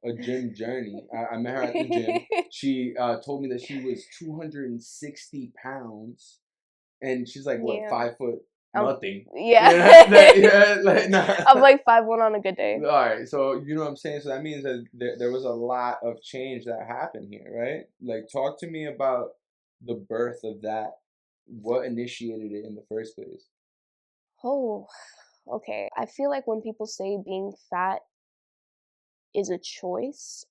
a gym journey. I met her at the gym. She told me that she was 260 pounds, and she's like, what, Yeah. 5 foot Um, nothing? yeah. Yeah, like, nah. I'm like 5'1" on a good day. All right, so you know what I'm saying. So that means that there was a lot of change that happened here, right? Like, talk to me about the birth of that. What initiated it in the first place? Oh, okay. I feel like when people say being fat is a choice,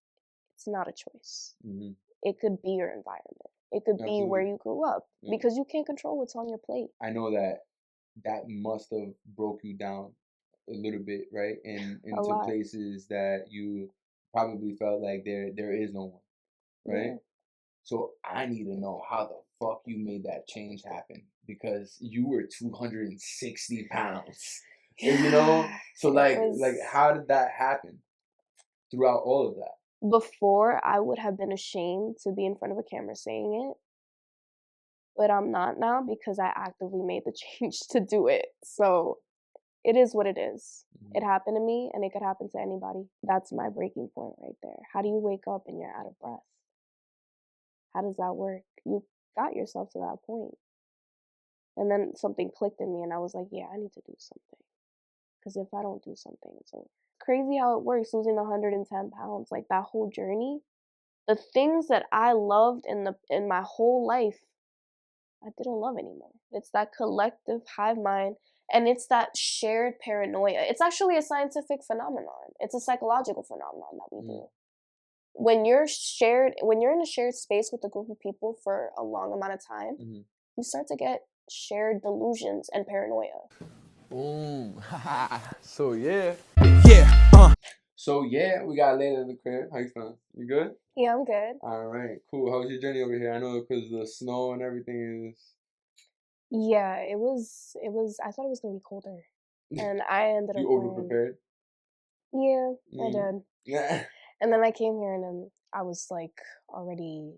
it's not a choice. Mm-hmm. It could be your environment. It could be where Absolutely. you grew up Yeah. because you can't control what's on your plate. I know that must have broke you down a little bit, right? And A into lot. places that you probably felt like there is no one, right? Yeah. So I need to know how the fuck you made that change happen because you were 260 pounds. And, you know, so It like was how did that happen throughout all of that? before I would have been ashamed to be in front of a camera saying it, but I'm not now because I actively made the change to do it. So it is what it is. It Mm-hmm. happened to me and it could happen to anybody. That's my breaking point right there. How do you wake up and you're out of breath? How does that work? You got yourself to that point. And then something clicked in me and I was like, yeah, I need to do something. Because if I don't do something, it's over. Crazy how it works, losing 110 pounds, like that whole journey. The things that I loved in my whole life, I didn't love anymore. It's that collective hive mind, and it's that shared paranoia. It's actually a scientific phenomenon. It's a psychological phenomenon that we do. When you're in a shared space with a group of people for a long amount of time, Mm-hmm. you start to get shared delusions and paranoia. Boom. So yeah. So yeah, we got Leila in the crib. How you feeling? You good? Yeah, I'm good. All right, cool. How was your journey over here? I know because the snow and everything is. Yeah, it was. I thought it was gonna be colder, and I ended up You over wearing. prepared? Yeah, I Mm. did. Yeah. And then I came here, and then I was like already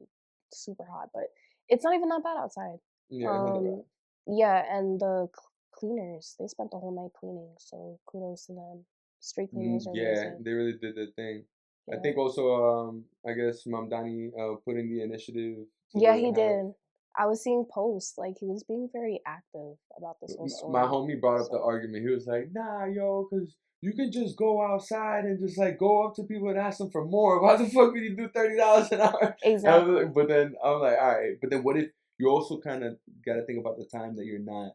super hot, but it's not even that bad outside. Yeah, it's not that Um, yeah, and the cleaners, they spent the whole night cleaning, so kudos to them. Street cleaners are Yeah, amazing. they really did their thing. I Yeah, think also, I guess Mamdani put in the initiative yeah, to he have. did. I was seeing posts like he was being very active about this whole My story. homie brought up the So argument. He was like, "Nah, yo, cause you can just go outside and just like go up to people and ask them for more. Why the fuck would you do $30 an hour?" exactly. But then I'm like, all right. But then what if you also kind of got to think about the time that you're not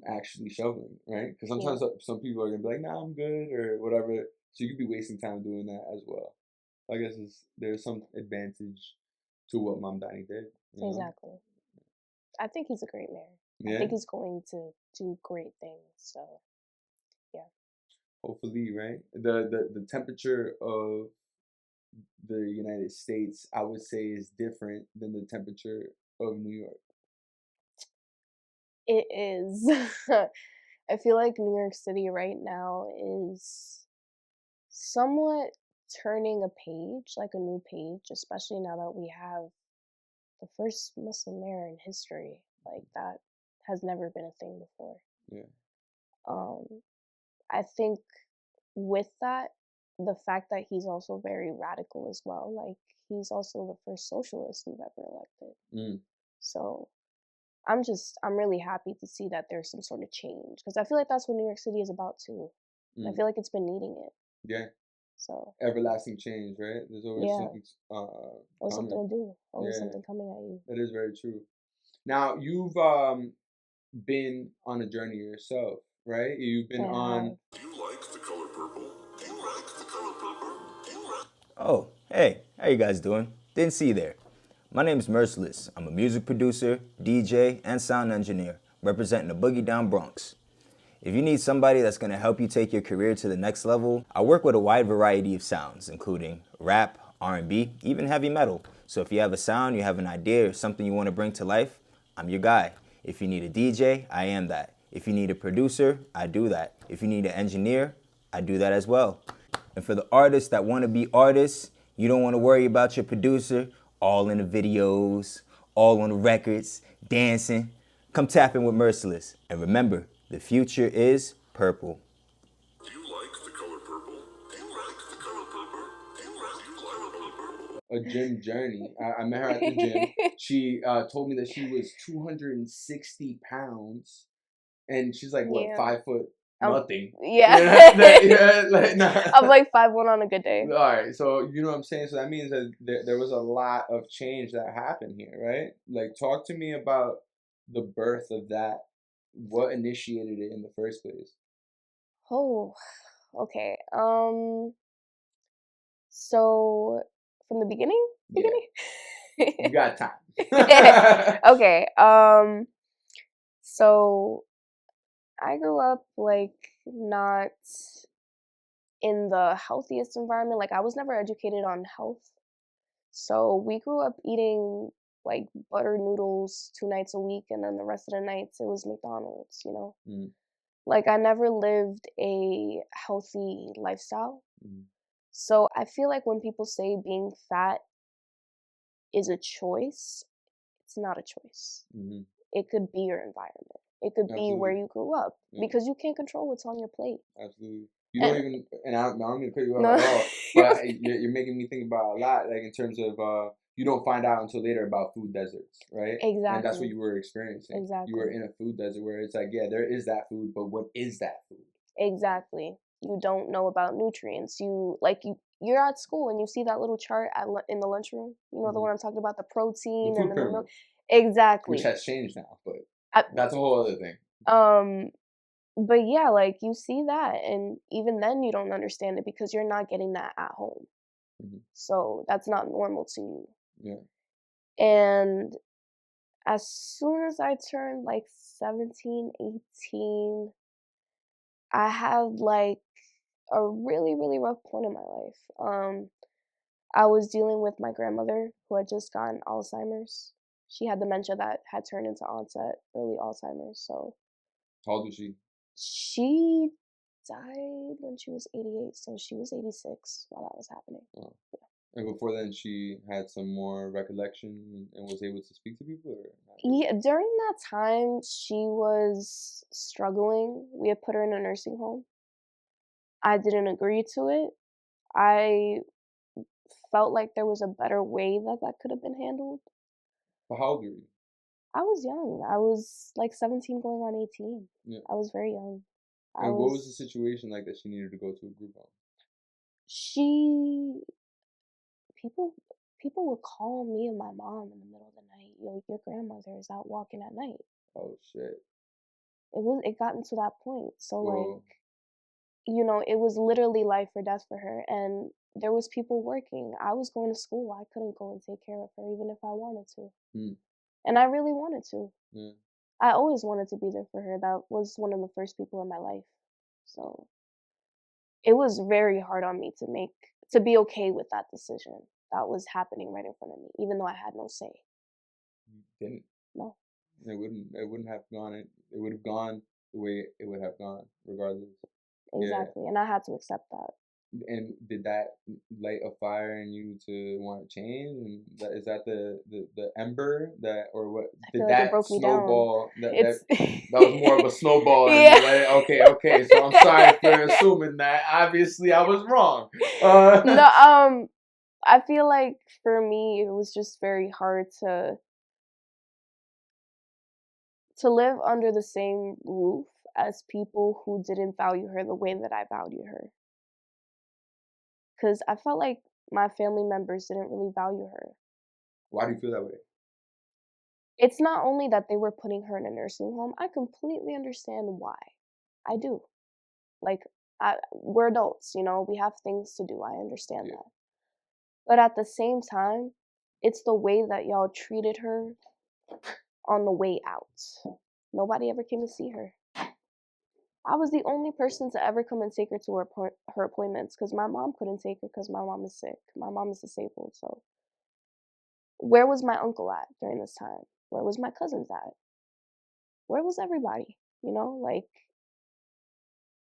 actually shoveling, right? Because Yeah, sometimes some people are gonna be like, "Nah, I'm good" or whatever. So you could be wasting time doing that as well. I guess there's some advantage to what Mamdani did, you know? exactly. I think he's a great mayor. I Yeah, think he's going to do great things. So yeah. hopefully, right? The temperature of the United States, I would say, is different than the temperature of New York. It is. I feel like New York City right now is somewhat turning a page, like a new page, especially now that we have the first Muslim mayor in history. Like that has never been a thing before. Yeah. Um, I think with that, the fact that he's also very radical as well, like he's also the first socialist we've ever elected. Mm. So I'm really happy to see that there's some sort of change because I feel like that's what New York City is about too. I Mm. feel like it's been needing it. Yeah. So Everlasting change, right? There's always yeah, something always coming. something to do, always Yeah, something coming at you. that is very true. Now you've been on a journey yourself, right? You've I been on. have. Do you like the color purple? Do you like the color purple? Do you like... Oh, hey, how you guys doing? Didn't see you there. My name's Merciless. I'm a music producer, DJ, and sound engineer, representing the Boogie Down Bronx. If you need somebody that's going to help you take your career to the next level, I work with a wide variety of sounds, including rap, R&B, even heavy metal. So if you have a sound, you have an idea, or something you want to bring to life, I'm your guy. If you need a DJ, I am that. If you need a producer, I do that. If you need an engineer, I do that as well. And for the artists that want to be artists, you don't want to worry about your producer, all in the videos, all on the records, dancing. Come tap in with Merciless. And remember, the future is purple. Do you like the color purple? Do you like the color purple? a gym journey. I met her at the gym. She told me that she was 260 pounds, and she's like what, Yeah. 5 foot Um, nothing. Yeah. Yeah, like nah. I'm like 5'1" on a good day. All right, so you know what I'm saying. So that means that there was a lot of change that happened here, right? Like, talk to me about the birth of that. What initiated it in the first place? Oh, okay. So from the beginning? Yeah, you got time. Okay. So I grew up like not in the healthiest environment. Like I was never educated on health. So we grew up eating like butter noodles 2 nights a week, and then the rest of the nights it was McDonald's, you know? Mm, Like I never lived a healthy lifestyle. mm, So I feel like when people say being fat is a choice, it's not a choice. mhm. It could be your environment. It could be where Absolutely. you grew up Yeah. because you can't control what's on your plate. Absolutely. You don't And even, and I don't mean to cut you off no, at all, but you're making me think about a lot, like in terms of you don't find out until later about food deserts, right? And that's what exactly, you were experiencing. You were exactly, in a food desert where it's like, yeah, there is that food, but what is that food? exactly. You don't know about nutrients. You're at school and you see that little chart in the lunchroom. You know the Hmm. one I'm talking about, the The protein and food then the milk. pyramid, which Exactly. has changed now, but I, that's a whole other thing. um, but yeah, like you see that, and even then you don't understand it because you're not getting that at home. Hmm. So that's not normal to you. Yeah. And as soon as I turned like 17, 18, I had like a really, really rough point in my life. I was dealing with my grandmother who had just gotten Alzheimer's. She had dementia that had turned into onset early Alzheimer's. So How old was she? she died when she was 88, so she was 86 while that was happening. Oh. And before then, she had some more recollection and was able to speak to people, or not really? Yeah, during that time, she was struggling. We had put her in a nursing home. I didn't agree to it. I felt like there was a better way that that could have been handled. But how old were you? I was young. I was like 17 going on 18. Yeah. I was very young. I And what was the was situation like that she needed to go to a group home? she people people would call me and my mom in the middle of the night. Yo, your grandmother is out walking at night. Oh shit. It gotten to that point. So like, Well, it was literally life or death for her, and there was people working. I was going to school. I couldn't go and take care of her even if I wanted to. hmm, And I really wanted to. yeah. I always wanted to be there for her. That was one of the first people in my life. So it was very hard on me to be okay with that decision that was happening right in front of me, even though I had no say. Didn't. No, It wouldn't have gone. It would have gone the way it would have gone, regardless. Yeah. exactly. And I had to accept that. And did that light a fire in you to want to change? And is that the ember that, or what? I Did feel like it that broke me down. snowball It's that was more of a snowball? And yeah. like, okay. So I'm sorry for assuming that. Obviously, I was wrong. No, I feel like for me it was just very hard to live under the same roof as people who didn't value her the way that I value her. Cuz I felt like my family members didn't really value her. Why do you feel that way? It's not only that they were putting her in a nursing home. I completely understand why. I do. Like we're adults, we have things to do. I understand Yeah. that. But at the same time, it's the way that y'all treated her on the way out. Nobody ever came to see her. I was the only person to ever come and take her to her appointments because my mom couldn't take her because my mom is sick. My mom is disabled. So, where was my uncle at during this time? Where was my cousins at? Where was everybody? Like,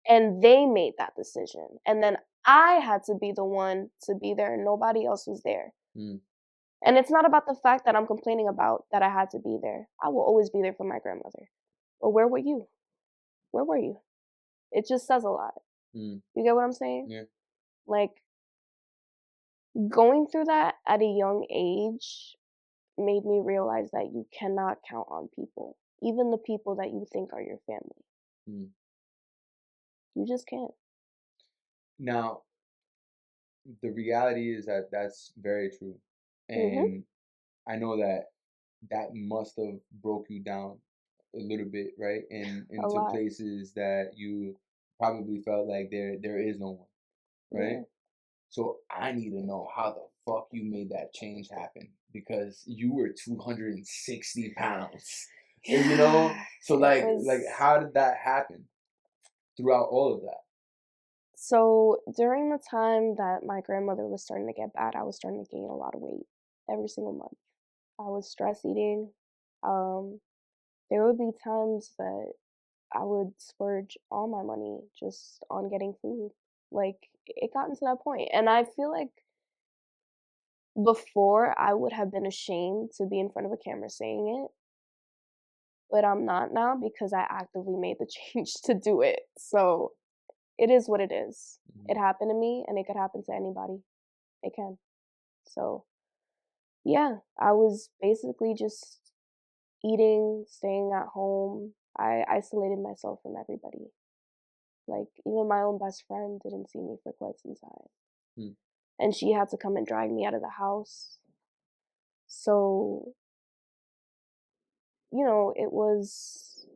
and they made that decision. And then I had to be the one to be there, and nobody else was there. Mm. And it's not about the fact that I'm complaining about that I had to be there. I will always be there for my grandmother. But where were you? Where were you? It just says a lot. Mm. You get what I'm saying? Yeah. Like, Going through that at a young age made me realize that you cannot count on people, even the people that you think are your family. Mm. You just can't. Now, the reality is that that's very true, Mhm. and I know that that must have broke you down a little bit, right? And A into lot. places that you probably felt like there is no one, right? Yeah. So I need to know how the fuck you made that change happen because you were 260 pounds. And, you know, so It like was how did that happen throughout all of that? so during the time that my grandmother was starting to get bad, I was starting to gain a lot of weight every single month. I was stress eating. Um, there would be times that I would splurge all my money just on getting food. Like it gotten to that point, and I feel like before I would have been ashamed to be in front of a camera saying it, but I'm not now because I actively made the change to do it. So it is what it is. It Mhm. happened to me, and it could happen to anybody. It can. So yeah, I was basically just eating, staying at home. I isolated myself from everybody. Like even my own best friend didn't see me for quite some time. Hmm. And she had to come and drag me out of the house. So, you know, it was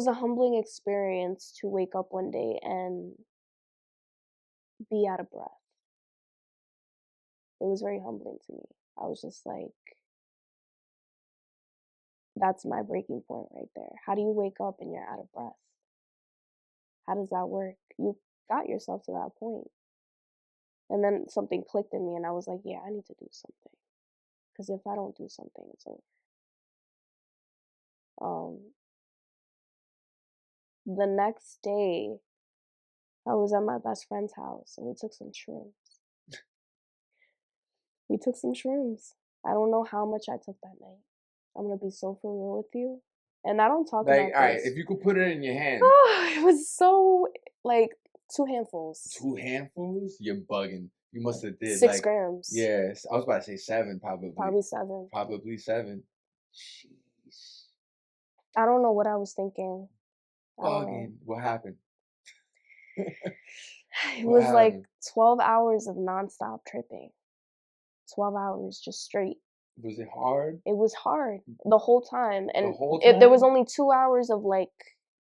a humbling experience to wake up one day and be out of breath. It was very humbling to me. I was just like, that's my breaking point right there. How do you wake up and you're out of breath? How does that work? You got yourself to that point. And then something clicked in me and I was like, yeah, I need to do something. Because if I don't do something, it's over. Um, the next day, I was at my best friend's house and we took some shrooms. We took some shrooms. I don't know how much I took that night. I'm gonna be so for real with you. And I don't talk Like, about all right, this. if you could put it in your hand, It was so like 2 handfuls. 2 handfuls, you're bugging. You must have did 6 grams. yes, I was about to say 7 Probably 7. Probably 7. Jeez. I don't know what I was thinking. I don't know. Bugging. What happened? It What was like happened? 12 hours of nonstop tripping. 12 hours just straight. Was it hard It was hard the whole time. the And whole there was time? only 2 hours of like,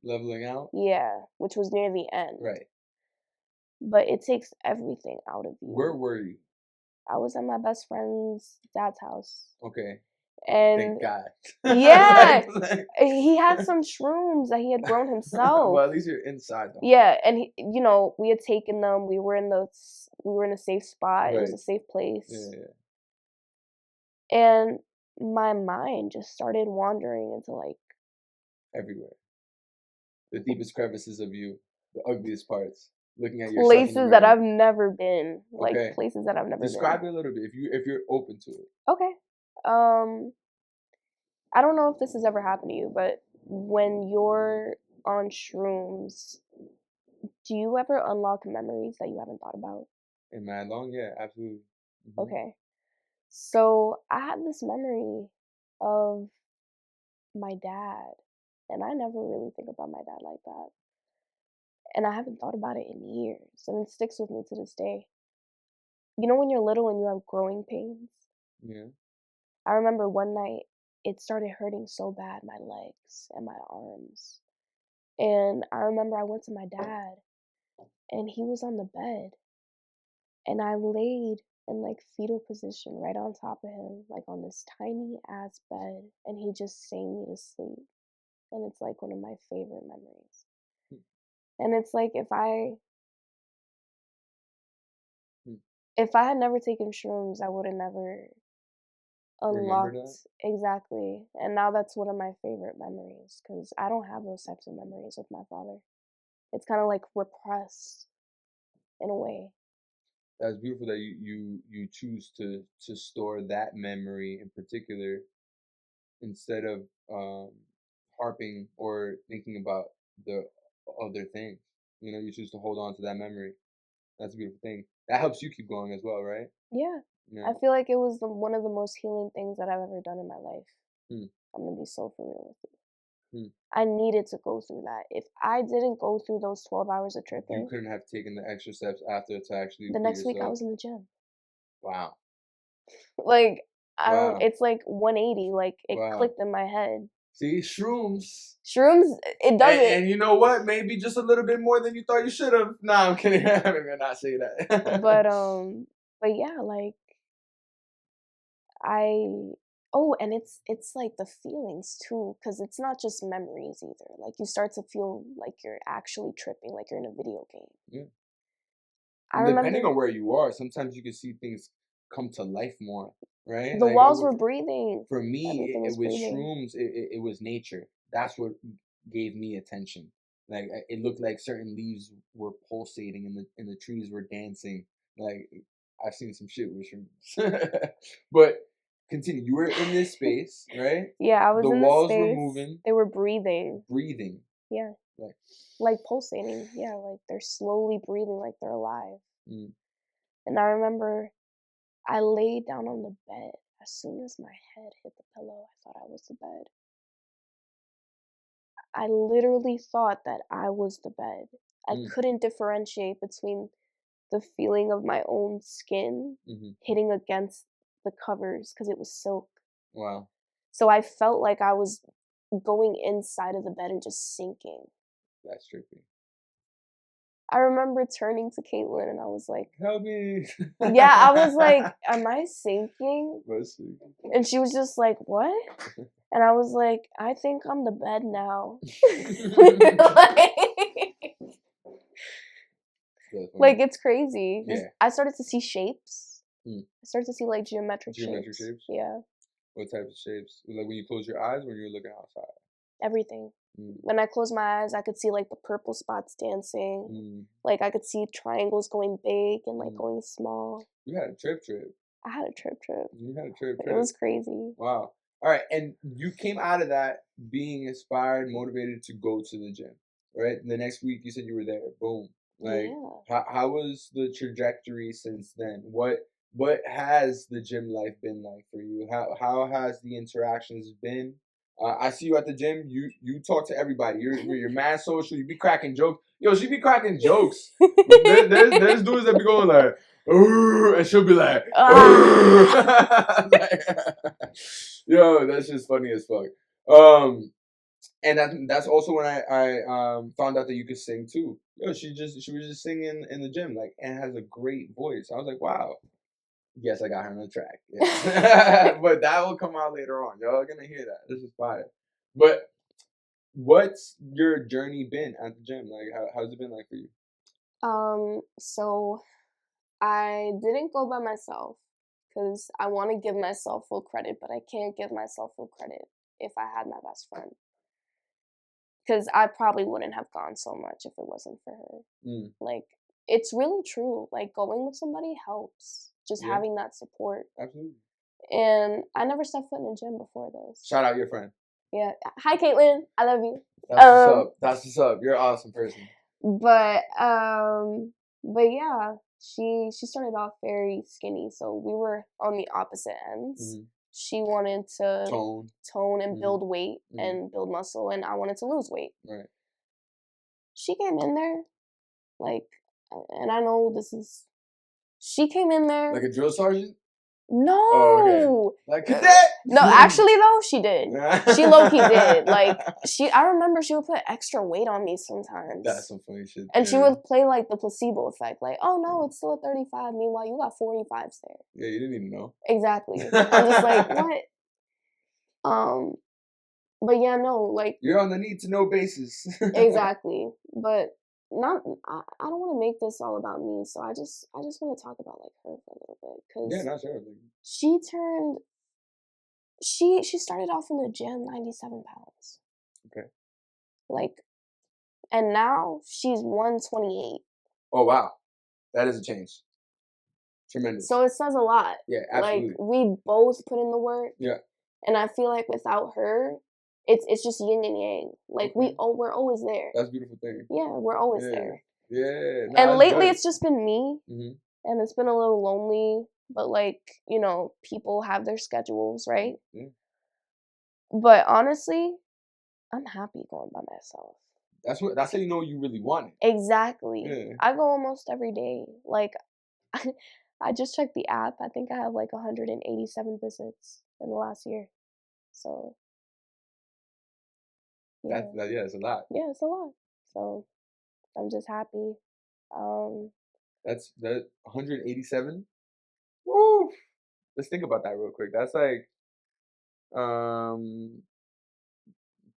Leveling out? yeah, which was near the end. Right. But it takes everything out of Where you. were you? I was at my best friend's dad's house. Okay. And Thank God. yeah, Like, he had some shrooms that he had grown himself. well, at least you're inside the home. Yeah, and we had taken them. We were in a safe spot. It was Right. a safe place. Yeah. And my mind just started wandering into like Everywhere. The deepest crevices of you, the ugliest parts. Looking at yourself in the places that mirror. I've never been. Like Okay. places that I've never Describe been. it a little bit if you're open to it. Okay. I don't know if this has ever happened to you, but when you're on shrooms, do you ever unlock memories that you haven't thought about? In Mad Long, yeah, absolutely. Mhm. Okay. So I had this memory of my dad, and I never really think about my dad like that. And I haven't thought about it in years, and it sticks with me to this day. You know when you're little and you have growing pains? Yeah. I remember one night it started hurting so bad, my legs and my arms. And I remember I went to my dad and he was on the bed and I laid in like fetal position right on top of him, like on this tiny ass bed, and he just sang me to sleep. And it's like one of my favorite memories. Hmm. And it's like Hmm. if I had never taken shrooms, I would have never Remember that? unlocked exactly. And now that's one of my favorite memories because I don't have those types of memories with my father. It's kind of like repressed in a way. That's beautiful that you choose to store that memory in particular instead of harping or thinking about the other things. You know, you choose to hold on to that memory. That's a beautiful thing. that helps you keep going as well, right? Yeah. Yeah. I feel like it was one of the most healing things that I've ever done in my life. Hmm. I'm gonna be so for real with you. Hmm. I needed to go through that. If I didn't go through those 12 hours of You tripping, couldn't have taken the extra steps after to actually the put next week I yourself. was in the gym. Wow. Like, I don't, Wow. it's like 180. Like, it Wow. clicked in my head. See, shrooms. Shrooms, it doesn't. And you know what? Maybe just a little bit more than you thought you should have. Nah, I'm kidding. I'm gonna not say that. But yeah, like, and it's like the feelings too, because it's not just memories either. Like, you start to feel like you're actually tripping, like you're in a video game. Yeah. I Depending remember on where you are, sometimes you can see things come to life more, right? the Like walls were breathing. for me, Everything was with breathing. shrooms, it was nature. That's what gave me attention. Like it looked like certain leaves were pulsating and the trees were dancing. Like I've seen some shit with shrooms. But continue. You were in this space, right? Yeah, I was The in walls this were space. moving, They were breathing. breathing. Yeah. Like Pulsating. Yeah, like they're slowly breathing like they're alive. mm. And I remember I laid down on the bed. As soon as my head hit the pillow, I thought I was the bed. I literally thought that I was the bed. I couldn't differentiate between the feeling of my own skin hitting against the covers because it was silk. Wow. So I felt like I was going inside of the bed and just sinking. That's trippy. I remember turning to Caitlin and I was like, help me. yeah, I was like, am I sinking? Let's And she was just like, what? And I was like, I think I'm the bed now. Like, it's crazy. Yeah. I started to see shapes. I started to see like geometric shapes. Yeah. What type of shapes? Like when you close your eyes, when you're looking outside. Everything. When I closed my eyes, I could see like the purple spots dancing. Like I could see triangles going big and like going small. You had a trip. I had a trip. You had a trip. It was crazy. Wow. All right, and you came out of that being inspired, motivated to go to the gym, right? The next week you said you were there. Boom. Like, how was the trajectory since then? What has the gym life been like for you? How has the interactions been? I see you at the gym. You talk to everybody. You're mad social. You be cracking jokes. Yo, she be cracking jokes. There's dudes that be going like, and she'll be like, yo, that's just funny as fuck. And that's also when I found out that you could sing too. Yo, she was just singing in the gym, like, and has a great voice. I was like, wow. Yes, I got her on the track. Yeah. But that will come out later on. Y'all are gonna hear that. This is fire. But what's your journey been at the gym? Like, how's it been like for you? So I didn't go by myself because I want to give myself full credit, but I can't give myself full credit if I had my best friend. Because I probably wouldn't have gone so much if it wasn't for her. Like, it's really true. Like, going with somebody helps. Just having that support. Absolutely. And I never stepped foot in a gym before this. Shout out your friend. Yeah. Hi, Caitlin. I love you. That's what's up. That's what's up. You're an awesome person. But yeah, she started off very skinny, so we were on the opposite ends. She wanted to tone and build weight and build muscle, and I wanted to lose weight. Right. She came in there, like, and I know this is. She came in there like a drill sergeant. No. Oh, okay. Like cadet. No, actually though, she did. She low-key did. Like I remember she would put extra weight on me sometimes. That's some funny shit. And she would play like the placebo effect, like, oh no, it's still a 35. Meanwhile, you got 45s there. Yeah, you didn't even know. Exactly. I'm just like, what? But yeah, no, like you're on the need to know basis. Exactly. But I don't want to make this all about me, so I just want to talk about like her for a little bit, because not sure. She started off in the gym 97 pounds. Okay. Like, and now she's 128. Oh wow, that is a change. Tremendous. So it says a lot. Yeah, absolutely. Like, we both put in the work. Yeah. And I feel like without her, it's just yin and yang. Like, we're always there. That's a beautiful thing. Yeah, we're always there. Yeah. And lately it's just been me. and it's been a little lonely, but like, you know, people have their schedules, right? Yeah. But honestly, I'm happy going by myself. That's how you know you really want it. Exactly. Yeah. I go almost every day. Like, I just checked the app. I think I have like 187 visits in the last year. So, yeah. Yeah, it's a lot. Yeah, it's a lot. So, I'm just happy. That's 187. Woo! Let's think about that real quick. That's like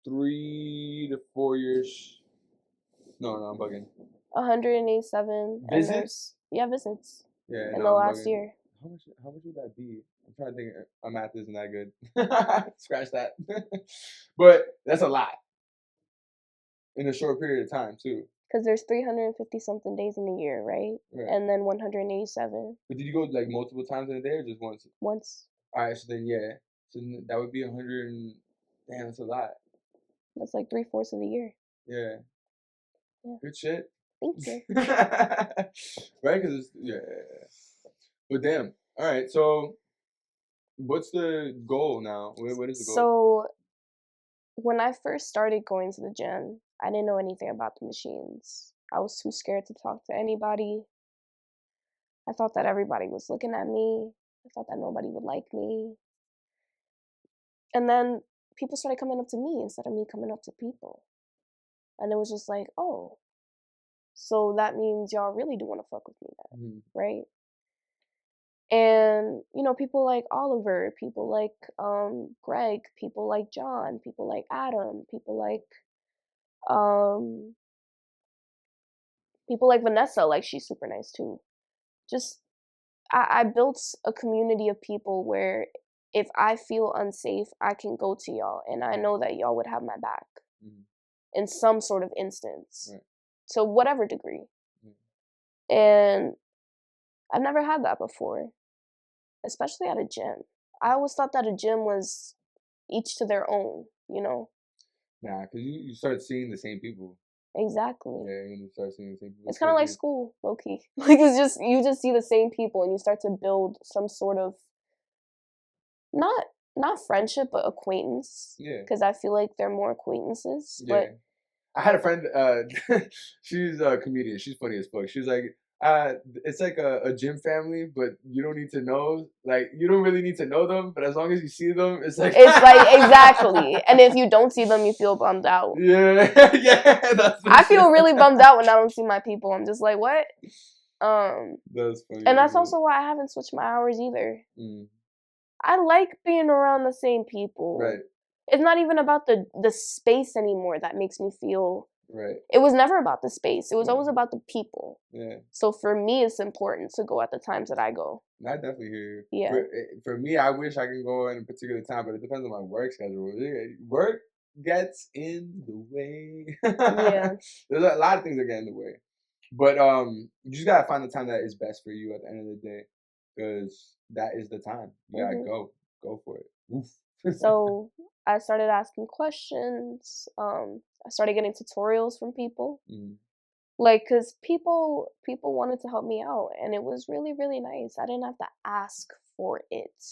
3 to 4 years. No, I'm bugging. 187 and Visits? visits Yeah, in no, the I'm last bugging. year. How much would that be? I'm trying to think. Our math isn't that good. Scratch that. But that's a lot in a short period of time too. Because there's 350 something days in a year, right? Right. And then 187 But did you go like multiple times in a day or just once? once. All right, so then yeah, so that would be 100. Damn, that's a lot. That's like 3/4 of the year. Yeah. Yeah. Good shit. Thank you. Right? Because yeah. But damn. All right. So, what's the goal now? What is the goal? So, when I first started going to the gym, I didn't know anything about the machines. I was too scared to talk to anybody. I thought that everybody was looking at me. I thought that nobody would like me. And then people started coming up to me instead of me coming up to people. And it was just like, oh, so that means y'all really do want to fuck with me then, right? And, you know, people like Oliver, people like Greg, people like John, people like Adam, people like Vanessa, like she's super nice too. Just I built a community of people where if I feel unsafe, I can go to y'all and I know that y'all would have my back in some sort of instance. Right. To whatever degree. And I've never had that before, especially at a gym. I always thought that a gym was each to their own, you know? Nah, because you start seeing the same people. Exactly. Yeah, you start seeing the same people. It's kind of like school, low key. Like it's just you just see the same people and you start to build some sort of not friendship but acquaintance. Yeah. Because I feel like they're more acquaintances. Yeah. But I had a friend. She's a comedian. She's funny as fuck. She's like, it's like a gym family, but you don't need to know. Like, you don't really need to know them, but as long as you see them, it's like exactly. And if you don't see them, you feel bummed out. Yeah, yeah. I feel really bummed out when I don't see my people. I'm just like, what? That's funny. And that's also why I haven't switched my hours either. I like being around the same people. Right. It's not even about the space anymore that makes me feel. Right. It was never about the space. It was always about the people. Yeah. So for me, it's important to go at the times that I go. I definitely hear you. Yeah. For me, I wish I could go in a particular time, but it depends on my work schedule. Work gets in the way. Yeah. There's a lot of things that get in the way. But you just gotta find the time that is best for you at the end of the day. Because that is the time. You gotta go for it. Oof. So I started asking questions. I started getting tutorials from people. Like, cause people wanted to help me out, and it was really, really nice. I didn't have to ask for it.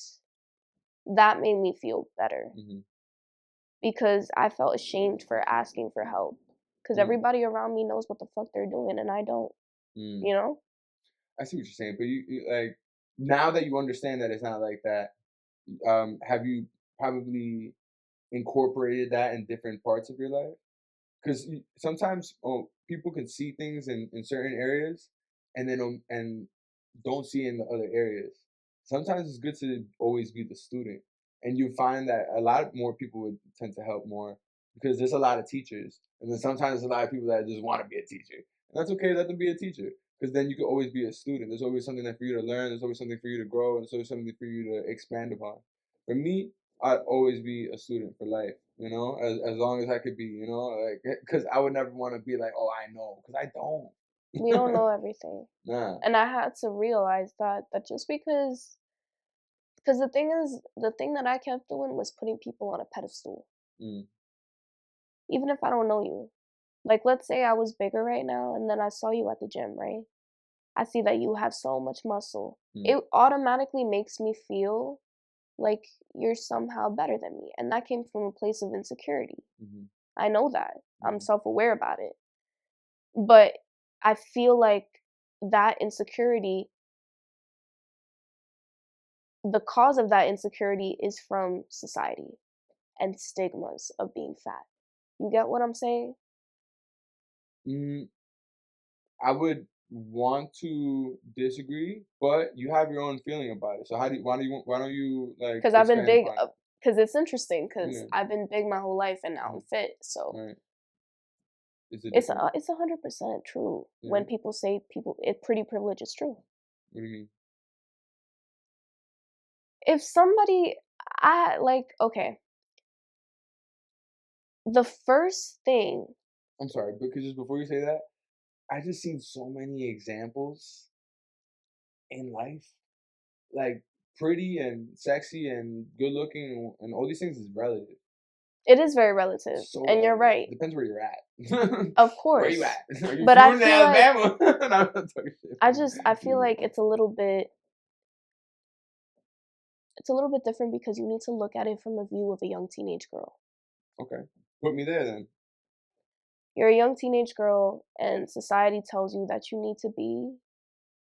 That made me feel better. Because I felt ashamed for asking for help. Cause everybody around me knows what the fuck they're doing, and I don't. You know? I see what you're saying, but you like now that you understand that it's not like that. Have you probably incorporated that in different parts of your life? Because sometimes people can see things in certain areas and then and don't see in the other areas. Sometimes it's good to always be the student, and you find that a lot more people would tend to help more because there's a lot of teachers, and then sometimes there's a lot of people that just want to be a teacher, and that's okay. Let them be a teacher because then you can always be a student. There's always something for you to learn. There's always something for you to grow, and there's always something for you to expand upon. For me, I'd always be a student for life, you know, as long as I could be, you know, like, because I would never want to be like, oh, I know, because I don't. We don't know everything. Nah. And I had to realize that just because the thing that I kept doing was putting people on a pedestal. Even if I don't know you. Like, let's say I was bigger right now, and then I saw you at the gym, right? I see that you have so much muscle. It automatically makes me feel like you're somehow better than me. And that came from a place of insecurity. I know that. I'm self-aware about it. But I feel like that insecurity, the cause of that insecurity is from society and stigmas of being fat. You get what I'm saying? I would want to disagree, but you have your own feeling about it. So why don't you like? Because I've been big. upon it? Because it's interesting. Because Yeah. I've been big my whole life, and now I'm fit. So Right. Is it it's different? it's 100% true. Yeah. When people say pretty privilege is true. What do you mean? If somebody, okay, the first thing. I'm sorry, because just before you say that, I just seen so many examples in life, like pretty and sexy and good looking and all these things is relative. It is very relative, So and you're right. Depends where you're at. Of course. Where you at? Are you But I flew to feel like Alabama? No, I'm not talking shit. I feel like it's a little bit different because you need to look at it from the view of a young teenage girl. Okay, put me there then. You're a young teenage girl, and society tells you that you need to be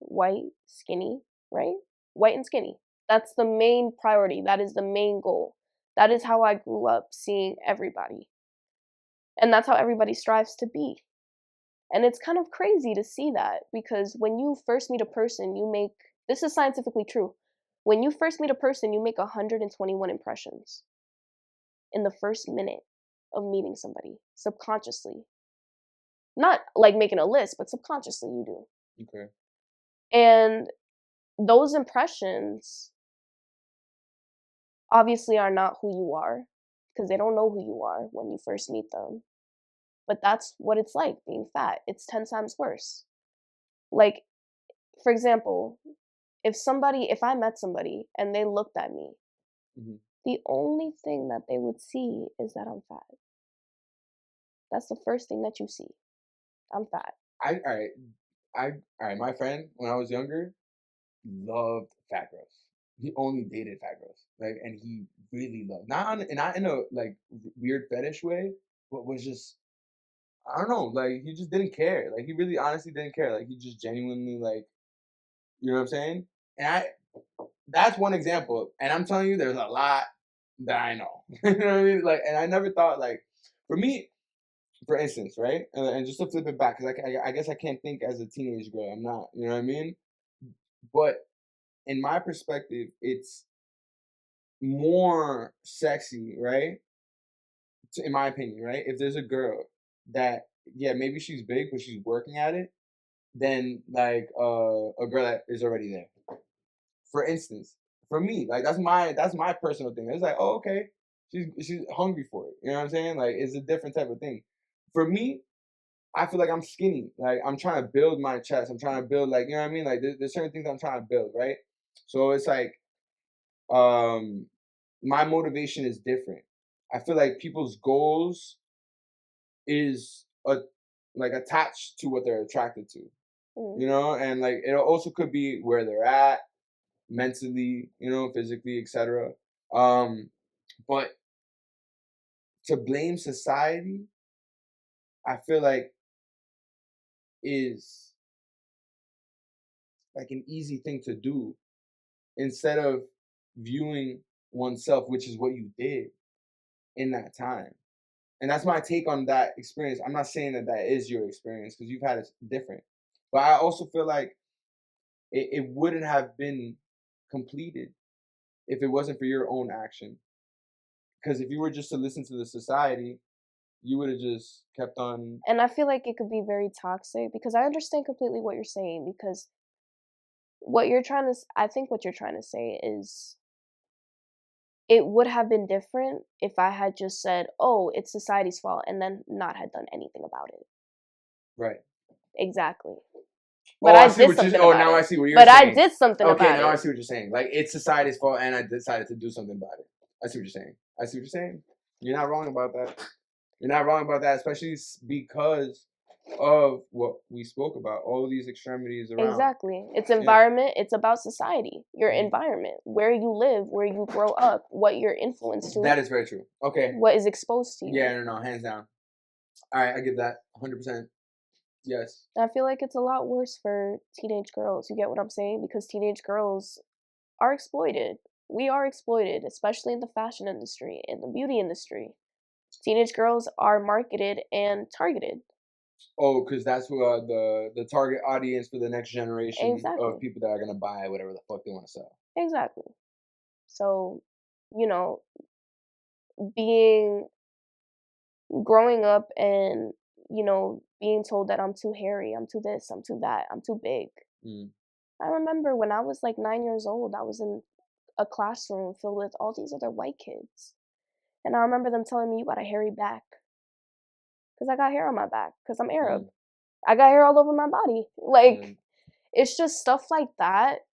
white, skinny, right? White and skinny. That's the main priority. That is the main goal. That is how I grew up seeing everybody. And that's how everybody strives to be. And it's kind of crazy to see that because when you first meet a person, this is scientifically true. When you first meet a person, you make 121 impressions in the first minute of meeting somebody, subconsciously. Not like making a list, but subconsciously you do. Okay. And those impressions obviously are not who you are because they don't know who you are when you first meet them. But that's what it's like being fat. It's 10 times worse. Like, for example, if I met somebody and they looked at me, the only thing that they would see is that I'm fat. That's the first thing that you see. I'm fat. All right. My friend, when I was younger, loved fat girls. He only dated fat girls, like, and he really loved not in a like weird fetish way, but was just I don't know, like he just didn't care. Like he really honestly didn't care. Like he just genuinely like, you know what I'm saying? And that's one example. And I'm telling you, there's a lot that I know. You know what I mean? Like, and I never thought like, for me, for instance, right? And just to flip it back, because I guess I can't think as a teenage girl. I'm not, you know what I mean? But in my perspective, it's more sexy, right? In my opinion, right? If there's a girl that, yeah, maybe she's big, but she's working at it, than like a girl that is already there. For instance, for me, like that's my personal thing. It's like, oh, okay, she's hungry for it. You know what I'm saying? Like it's a different type of thing. For me, I feel like I'm skinny. Like I'm trying to build my chest. I'm trying to build like, you know what I mean? Like there's certain things I'm trying to build, right? So it's like my motivation is different. I feel like people's goals is like attached to what they're attracted to. You know, and like it also could be where they're at mentally, you know, physically, etc. But to blame society, I feel like is like an easy thing to do instead of viewing oneself, which is what you did in that time. And that's my take on that experience. I'm not saying that that is your experience because you've had it different, but I also feel like it wouldn't have been completed if it wasn't for your own action. Because if you were just to listen to the society, you would have just kept on. And I feel like it could be very toxic because I understand completely what you're saying because I think what you're trying to say is it would have been different if I had just said, oh, it's society's fault and then not had done anything about it. Right. Exactly. But I did something about it. Now I see what you're saying. But I did something about it. Okay, now I see what you're saying. Like, it's society's fault and I decided to do something about it. I see what you're saying. You're not wrong about that. Especially because of what we spoke about, all these extremities around. Exactly. It's environment, it's about society, your environment, where you live, where you grow up, what you're influenced to. That is very true. Okay. What is exposed to you. Yeah, no, hands down. All right, I give that 100%. Yes. I feel like it's a lot worse for teenage girls. You get what I'm saying? Because teenage girls are exploited. We are exploited, especially in the fashion industry, in the beauty industry. Teenage girls are marketed and targeted. Oh, because that's what the target audience for the next generation Exactly. of people that are gonna buy whatever the fuck they want to sell. Exactly. So, you know, growing up and, being told that I'm too hairy, I'm too this, I'm too that, I'm too big. Mm. I remember when I was like 9 years old, I was in a classroom filled with all these other white kids. And I remember them telling me, you got a hairy back. Because I got hair on my back, because I'm Arab. Mm. I got hair all over my body. Like, Mm. it's just stuff like that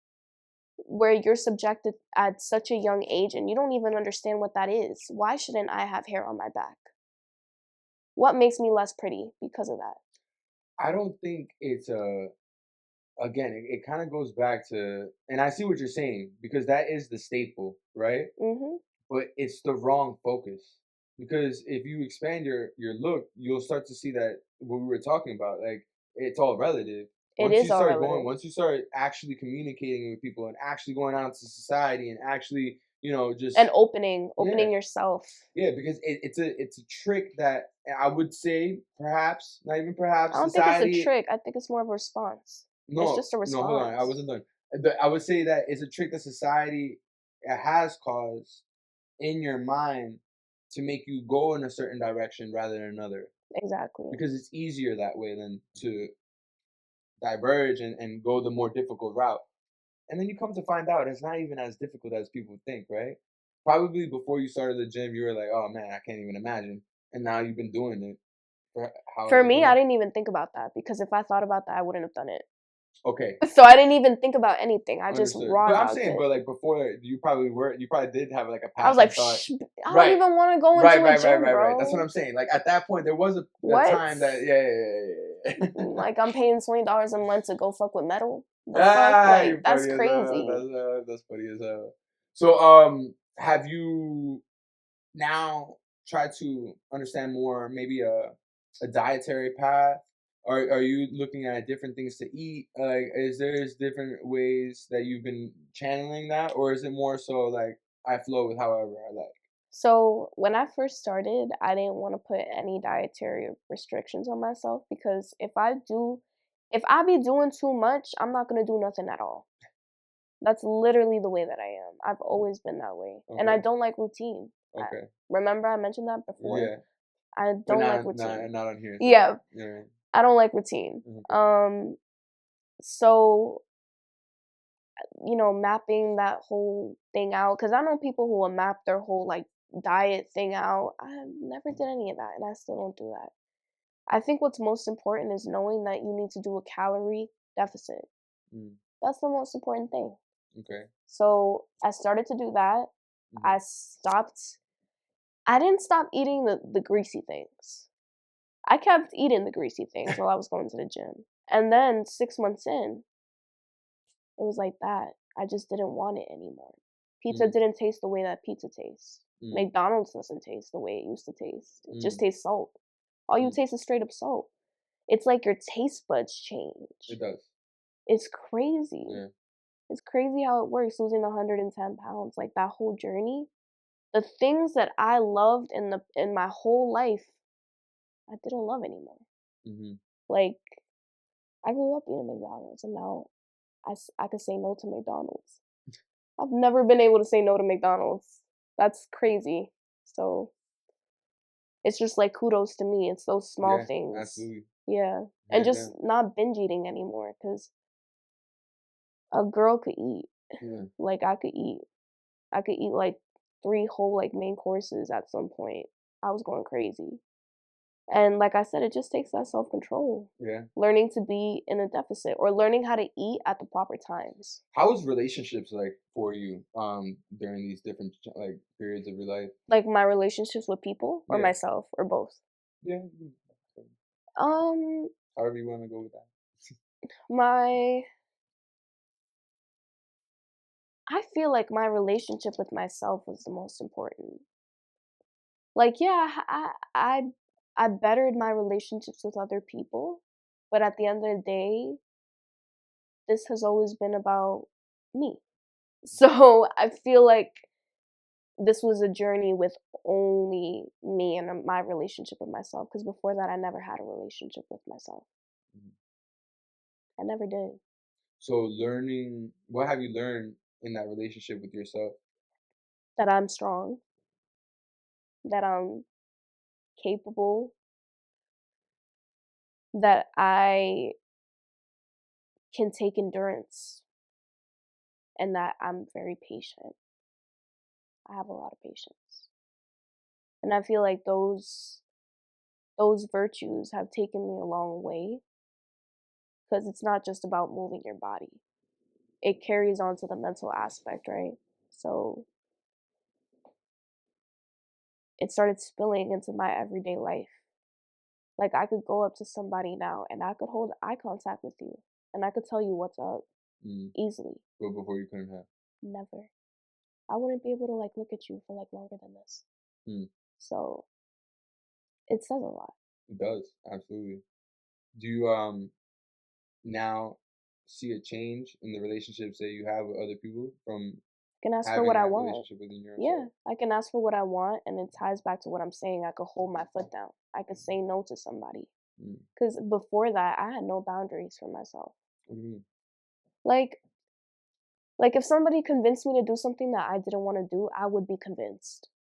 where you're subjected at such a young age and you don't even understand what that is. Why shouldn't I have hair on my back? What makes me less pretty because of that? I don't think it's again, it kind of goes back to, and I see what you're saying because that is the staple, right? Mm-hmm. But it's the wrong focus. Because if you expand your look, you'll start to see that what we were talking about, like it's all relative. It Once is you all start relative. once you start actually communicating with people and actually going out to society and actually, just And opening yourself. yeah, because it's a trick that I would say perhaps, not even I perhaps, don't think it's a society. trick. I think it's more of a response. It's No, just a no, hold on, I response. wasn't done. I would say that it's a trick that society has caused in your mind to make you go in a certain direction rather than another, Exactly. because it's easier that way than to diverge and go the more difficult route. And then you come to find out it's not even as difficult as people think, right? Probably before you started the gym, you were like, "Oh man, I can't even imagine," and now you've been doing it for For however me, I long. didn't even think about that because if I thought about that, I wouldn't have done it. Okay, So I didn't even think about anything. I just understood. raw But I'm dogged saying, it. but like before, you probably did have like a I was like, passing thought. Shh, I don't Right, even want to go right, into a right, right, gym, right, right. That's what bro. I'm saying. Like at that point, there was a What? time that yeah. Like I'm paying $20 a month to go fuck with metal. The fuck? Ah, Like you're that's funny as hell. crazy. That's funny as hell. So, have you now tried to understand more, maybe a dietary path? Are you looking at different things to eat? Like, is there's different ways that you've been channeling that, or is it more so like I flow with however I like? So when I first started, I didn't want to put any dietary restrictions on myself because if I be doing too much, I'm not gonna do nothing at all. That's literally the way that I am. I've always been that way. And I Okay, don't like routine. okay, Remember I mentioned that before? yeah, I but don't like not routine. not not on here. So Yeah, yeah, I don't like routine. okay. So, mapping that whole thing out cuz I know people who will map their whole like diet thing out. I never did any of that and I still don't do that. I think what's most important is knowing that you need to do a calorie deficit. Mm, That's the most important thing. okay. So, I started to do that. Mhm. I didn't stop eating the greasy things. I kept eating the greasy things while I was going to the gym. And then 6 months in, it was like that. I just didn't want it anymore. Pizza Mm, didn't taste the way that pizza tastes. mm, McDonald's doesn't taste the way it used to taste. It just mm, tastes salt. All you mm. taste is straight up salt. It's like your taste buds change. It does. It's crazy. Yeah. It's crazy how it works losing 110 pounds. Like that whole journey. The things that I loved in my whole life, I didn't love anymore. Mhm. Like I grew up eating McDonald's, and now I can say no to McDonald's. I've never been able to say no to McDonald's. That's crazy. So it's just like kudos to me. It's those small Yeah, things. absolutely. Yeah. And Hands just down. not binge eating anymore because a girl could eat. Yeah. Like I could eat. I could eat like 3 whole like main courses at some point. I was going crazy. And like I said, it just takes that self control. Yeah. Learning to be in a deficit or learning how to eat at the proper times. How was relationships like for you during these different like periods of your life? Like my relationships with people or Yeah. myself or both. Yeah. However you want to go with that. I feel like my relationship with myself was the most important. Like, yeah, I bettered my relationships with other people, but at the end of the day, this has always been about me. So I feel like this was a journey with only me and my relationship with myself. Because before that, I never had a relationship with myself. I never did. So what have you learned in that relationship with yourself? That I'm strong, that I'm capable, that I can take endurance, and that I'm very patient. I have a lot of patience. And I feel like those virtues have taken me a long way, because it's not just about moving your body. It carries on to the mental aspect, right? So it started spilling into my everyday life. Like, I could go up to somebody now and I could hold eye contact with you and I could tell you what's up easily. But before you couldn't have? Never. I wouldn't be able to like look at you for like longer than this. So it says a lot. It does, absolutely. Do you now see a change in the relationships that you have with other people from I can ask for having what I that want. relationship within yourself? Yeah, I can ask for what I want, and it ties back to what I'm saying. I could hold my foot down. I could say no to somebody. Because before that, I had no boundaries for myself. What do you mean? Like if somebody convinced me to do something that I didn't want to do, I would be convinced.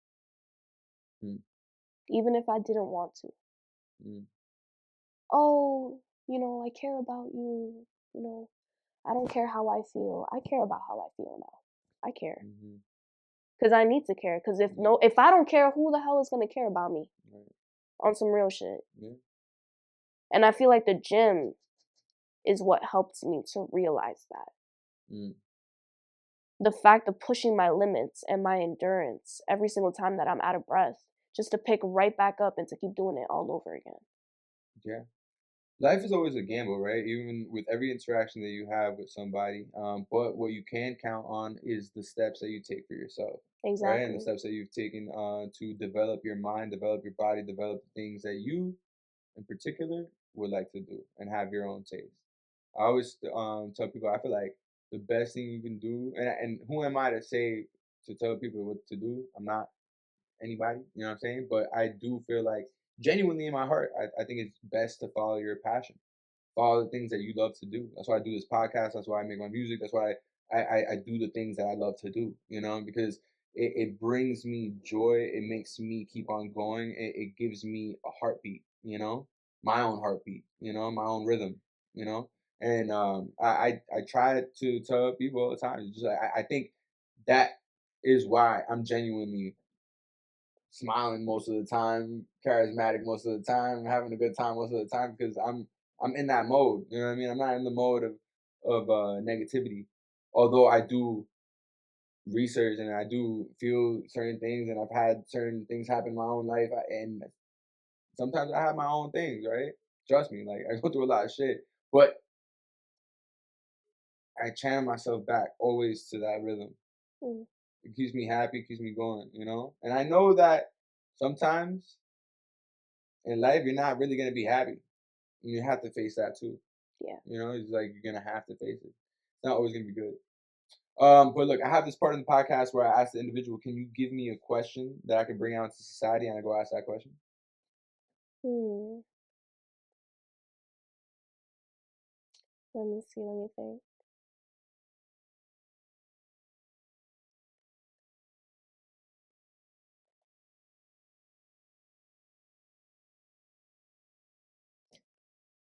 Even if I didn't want to. Oh, I care about you. I don't care how I feel. I care about how I feel now. I care. Because I need to care. Because if I don't care, who the hell is going to care about me? On some real shit. And I feel like the gym is what helped me to realize that. The fact of pushing my limits and my endurance every single time that I'm out of breath, just to pick right back up and to keep doing it all over again. Yeah. Life is always a gamble, right? Even with every interaction that you have with somebody. But what you can count on is the steps that you take for yourself. Exactly. Right? And the steps that you've taken to develop your mind, develop your body, develop the things that you, in particular, would like to do and have your own taste. I always tell people, I feel like the best thing you can do, and who am I to say, to tell people what to do? I'm not anybody, you know what I'm saying? But I do feel like, genuinely in my heart, I think it's best to follow your passion, follow the things that you love to do. That's why I do this podcast. That's why I make my music. That's why I do the things that I love to do, because it brings me joy. It makes me keep on going. It gives me a heartbeat, my own heartbeat, my own rhythm, and I try to tell people all the time. It's just I think that is why I'm genuinely smiling most of the time, charismatic most of the time, having a good time most of the time, because I'm in that mode. You know what I mean? I'm not in the mode of negativity. Although I do research and I do feel certain things, and I've had certain things happen in my own life, and sometimes I have my own things, right? Trust me, like I go through a lot of shit, but I channel myself back always to that rhythm. It keeps me happy, keeps me going, And I know that sometimes in life you're not really gonna be happy. And you have to face that too. Yeah. It's like you're gonna have to face it. It's not always gonna be good. But look, I have this part of the podcast where I ask the individual, can you give me a question that I can bring out to society, and I go ask that question? Let me see, let me think.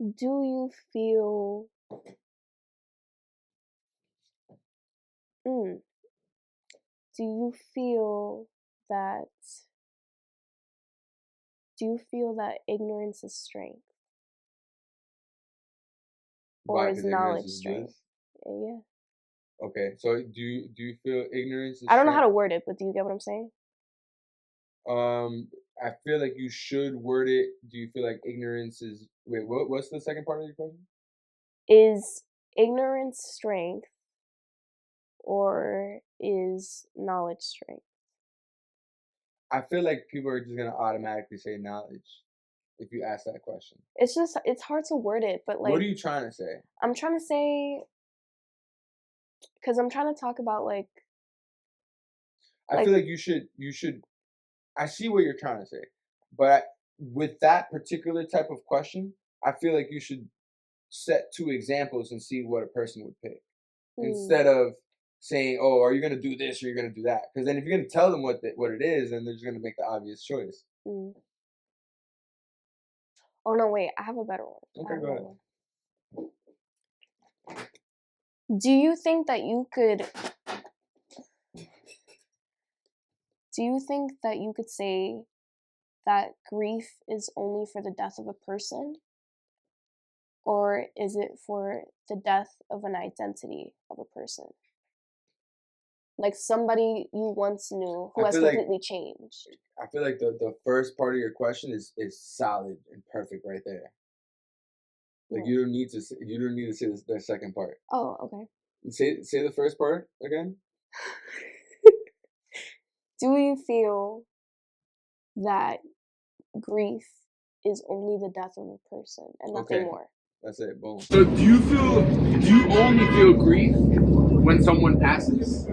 Do you feel do you feel that ignorance is strength? Or Why? is Because ignorance knowledge is strength? bliss? Yeah. Okay, so do you feel ignorance is I don't know how to strength? word it, but do you get what I'm saying? I feel like you should word it. Do you feel like ignorance is? Wait, what's the second part of your question? Is ignorance strength or is knowledge strength? I feel like people are just gonna automatically say knowledge if you ask that question. It's hard to word it, but like, What are you trying to say? I'm trying to say, because I'm trying to talk about like. I feel like you should. I see what you're trying to say, but with that particular type of question, I feel like you should set two examples and see what a person would pick instead of saying, "Oh, are you gonna do this or you're gonna do that?" Because then if you're gonna tell them what it is, then they're just gonna make the obvious choice. Oh no, wait! I have a better one. Okay, go ahead. Do you think that you could? Do you think that you could say that grief is only for the death of a person? Or is it for the death of an identity of a person? Like somebody you once knew who has completely changed. I feel like the first part of your question is solid and perfect right there. Like you don't need to say the second part. Oh, okay. Say the first part again. Do you feel that grief is only the death of a person and nothing more? That's it. Boom. So do you only feel grief when someone passes?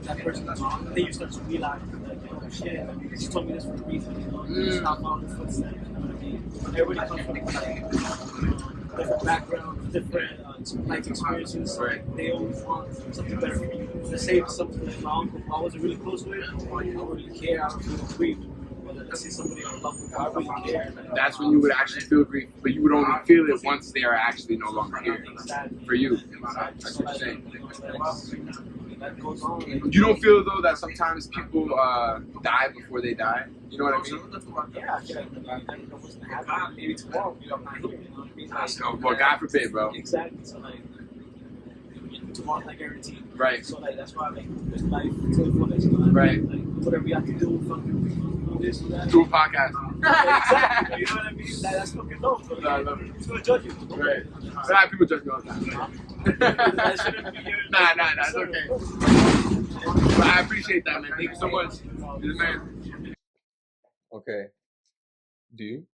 That person, then you start to realize, like, oh shit, she told me this for a reason, it's not following the footsteps, you know what I mean? Everybody comes from different backgrounds, different life experiences, right? They always want something better for you. Let's say something like my uncle, who I wasn't really close with, I don't really care, I don't feel grief. Let's say somebody I love with, I really care. That's when you would actually feel grief, but you would only feel it once they are actually no longer here. For you. That's what you're saying. You don't feel though that sometimes people die before they die? You know what I mean? Yeah, maybe tomorrow, I'm not here. Well, God forbid, bro. Exactly. So like, tomorrow's not guaranteed. Right. So like that's why this life to the fullest. Right. Like whatever we have to do, fucking do this, do that. Do a podcast. Exactly. You know what I mean? That's fucking dope. So, I love it. Who's gonna judge you? Right. But I have people judge me all the time. Nah, it's okay. But I appreciate that, man. Thank you so much. You're the man. Okay. Do you?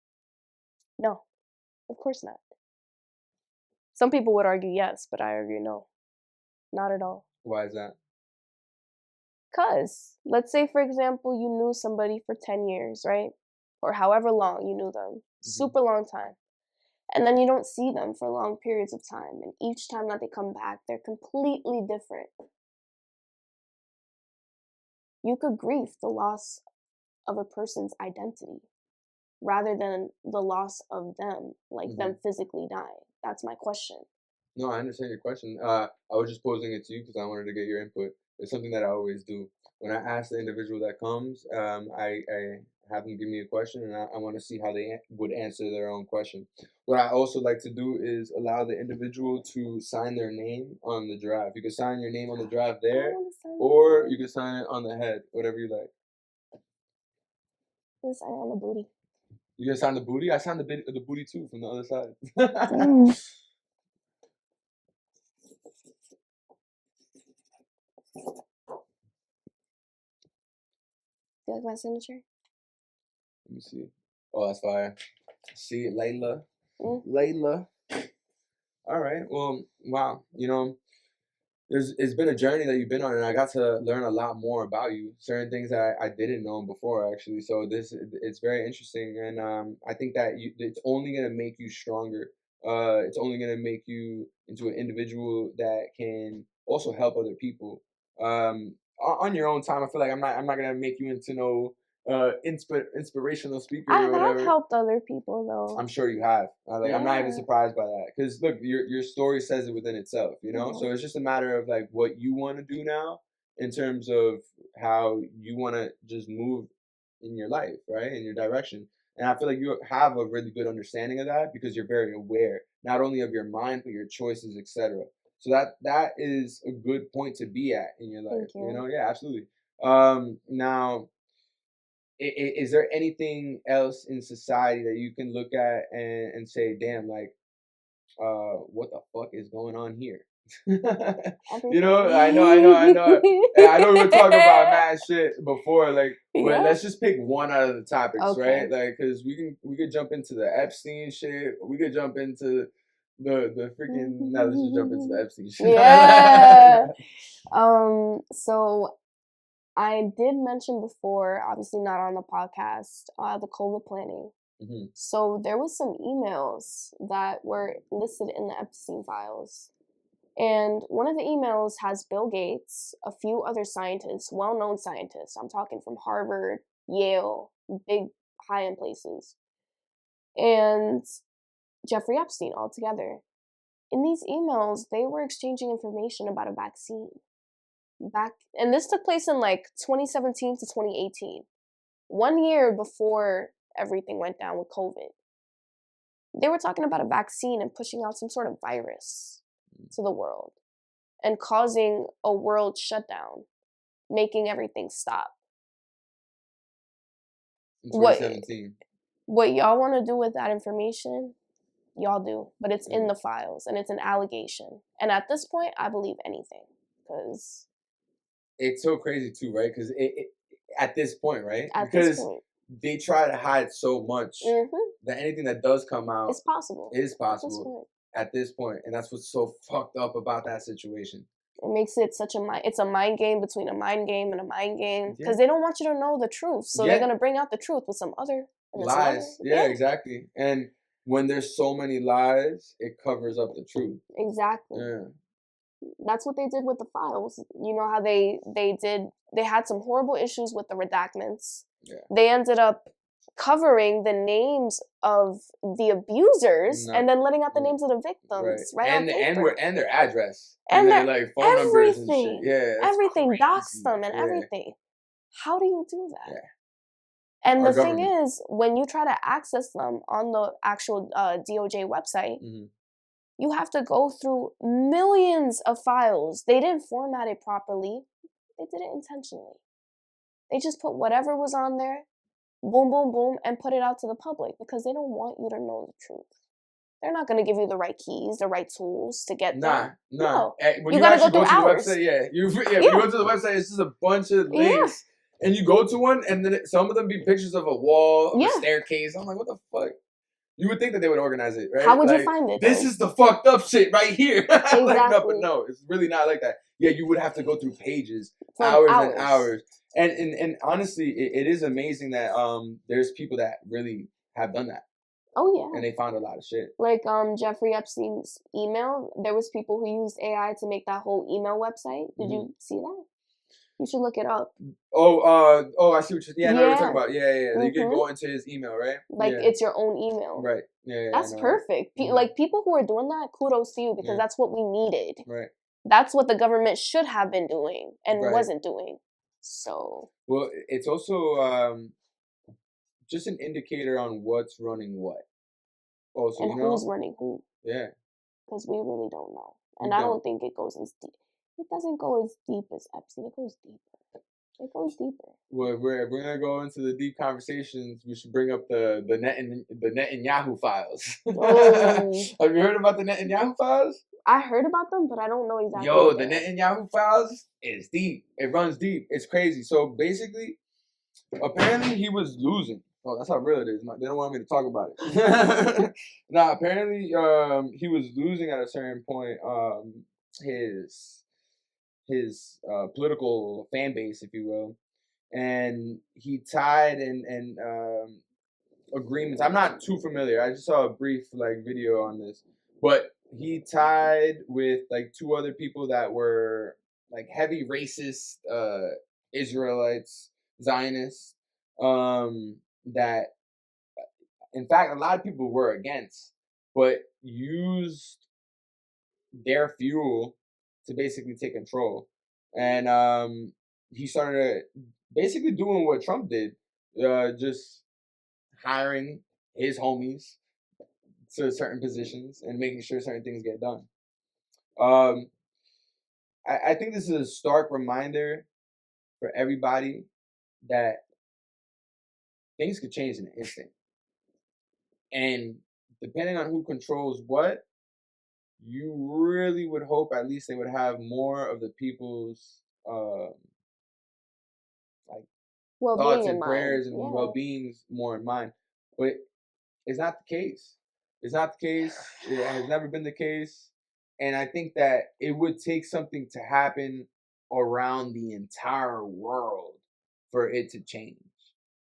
No, of course not. Some people would argue yes, but I argue no. Not at all. Why is that? Because, let's say, for example, you knew somebody for 10 years, right? Or however long you knew them. Super long time. And then you don't see them for long periods of time. And each time that they come back, they're completely different. You could grieve the loss of a person's identity rather than the loss of them, like them physically dying. That's my question. No, I understand your question. I was just posing it to you because I wanted to get your input. It's something that I always do. When I ask the individual that comes, I have them give me a question, and I want to see how they would answer their own question. What I also like to do is allow the individual to sign their name on the giraffe. You can sign your name on the giraffe there, or you can sign it on the head, whatever you like. I'm gonna sign on the booty. You gonna sign the booty? I signed the booty too from the other side. You like my signature? Let me see. Oh, that's fire. See it, Leila. Leila. All right. Well, wow. You know, it's been a journey that you've been on, and I got to learn a lot more about you. Certain things that I didn't know before, actually. So it's very interesting, and I think that it's only gonna make you stronger. It's only gonna make you into an individual that can also help other people. On your own time, I feel like I'm not gonna make you into no inspirational speaker or whatever. I've helped other people though. I'm sure you have. I'm not even surprised by that because look, your story says it within itself, you know. So it's just a matter of like what you want to do now in terms of how you want to just move in your life, right? In your direction. And I feel like you have a really good understanding of that because you're very aware, not only of your mind, but your choices, etc. So that is a good point to be at in your life. Thank you. Yeah, absolutely. Now, is there anything else in society that you can look at and say, damn, like, what the fuck is going on here? You know, I know. And I know we were talking about mad shit before, like, but let's just pick one out of the topics, right? Like, cause we could jump into the Epstein shit. We could jump into the freaking. No, let's just jump into the Epstein shit. Yeah. So I did mention before, obviously not on the podcast, the COVID planning. Mm-hmm. So there was some emails that were listed in the Epstein files. And one of the emails has Bill Gates, a few other scientists, well-known scientists. I'm talking from Harvard, Yale, big high-end places, and Jeffrey Epstein all together. In these emails, they were exchanging information about a vaccine. And this took place in like 2017 to 2018, 1 year before everything went down with COVID. They were talking about a vaccine and pushing out some sort of virus to the world and causing a world shutdown, making everything stop. In 2017. What y'all want to do with that information, y'all do. But it's in the files, and it's an allegation. And at this point, I believe anything. Because it's so crazy too, right? Because at this point, right? This point. They try to hide so much that anything that does come out is possible. At this point. And that's what's so fucked up about that situation. It makes it it's a mind game between a mind game and a mind game. Because they don't want you to know the truth. So they're going to bring out the truth with some other lies. Yeah, exactly. And when there's so many lies, it covers up the truth. Exactly. Yeah. That's what they did with the files. You know how they had some horrible issues with the redactments. Yeah. They ended up covering the names of the abusers and then letting out the names of the victims, right? And their address. And their like phone numbers and shit. Yeah. Everything. Dox them and everything. How do you do that? Yeah. And the thing is, when you try to access them on the actual DOJ website, you have to go through millions of files. They didn't format it properly. They did it intentionally. They just put whatever was on there, boom, boom, boom, and put it out to the public because they don't want you to know the truth. They're not going to give you the right keys, the right tools to get there. No. When you got to go through hours. When you go to the website, it's just a bunch of links. And you go to one, and then some of them be pictures of a wall, of a staircase. I'm like, what the fuck? You would think that they would organize it, right? How would you find it? This is the fucked up shit right here. Exactly. Like, no, but no, it's really not like that. Yeah, you would have to go through pages, hours and hours. And honestly, it is amazing that there's people that really have done that. Oh yeah. And they found a lot of shit. Like Jeffrey Epstein's email, there was people who used AI to make that whole email website. Did you see that? You should look it up. I see what you're we're talking about. Yeah. You can go into his email, right? Like it's your own email. Right. Yeah. That's perfect. Like people who are doing that, kudos to you because that's what we needed. Right. That's what the government should have been doing and wasn't doing. So. Well, it's also just an indicator on what's running what. Also, and who's running who. Yeah. Because we really don't know. And I don't think it goes as deep. It doesn't go as deep as Epstein. It goes deeper. It goes deeper. Well, if we're gonna go into the deep conversations, we should bring up the Netanyahu files. Oh. Have you heard about the Netanyahu files? I heard about them, but I don't know exactly. Yo, the Netanyahu files is deep. It runs deep. It's crazy. So basically, apparently he was losing. Oh, that's how real it is. They don't want me to talk about it. Now, apparently, he was losing at a certain point. His political fan base, if you will, and he tied and agreements. I'm not too familiar. I just saw a brief video on this, but he tied with two other people that were heavy racist Israelites, Zionists, that in fact a lot of people were against, but used their fuel to basically take control. And he started basically doing what Trump did, just hiring his homies to certain positions and making sure certain things get done. I think this is a stark reminder for everybody that things could change in an instant. And depending on who controls what, you really would hope at least they would have more of the people's like thoughts and prayers and well-beings more in mind. But it's not the case. It's not the case. It has never been the case. And I think that it would take something to happen around the entire world for it to change.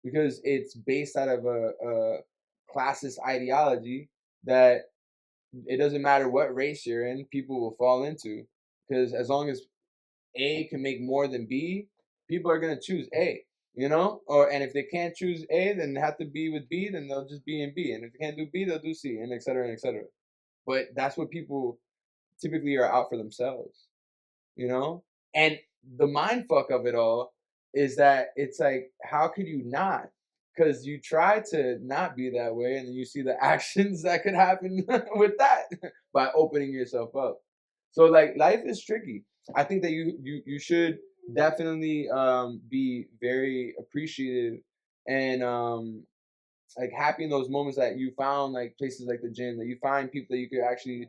Because it's based out of a classist ideology that it doesn't matter what race you're in, people will fall into. Because as long as A can make more than B, people are gonna choose A. And if they can't choose A, then they have to be with B. Then they'll just be in B. And if they can't do B, they'll do C, and et cetera, and et cetera. But that's what people typically are out for themselves. And the mind fuck of it all is that it's like, how could you not? Because you try to not be that way, and then you see the actions that could happen with that by opening yourself up. So like, life is tricky. I think that you should definitely be very appreciative and like happy in those moments that you found like places like the gym, that you find people that you could actually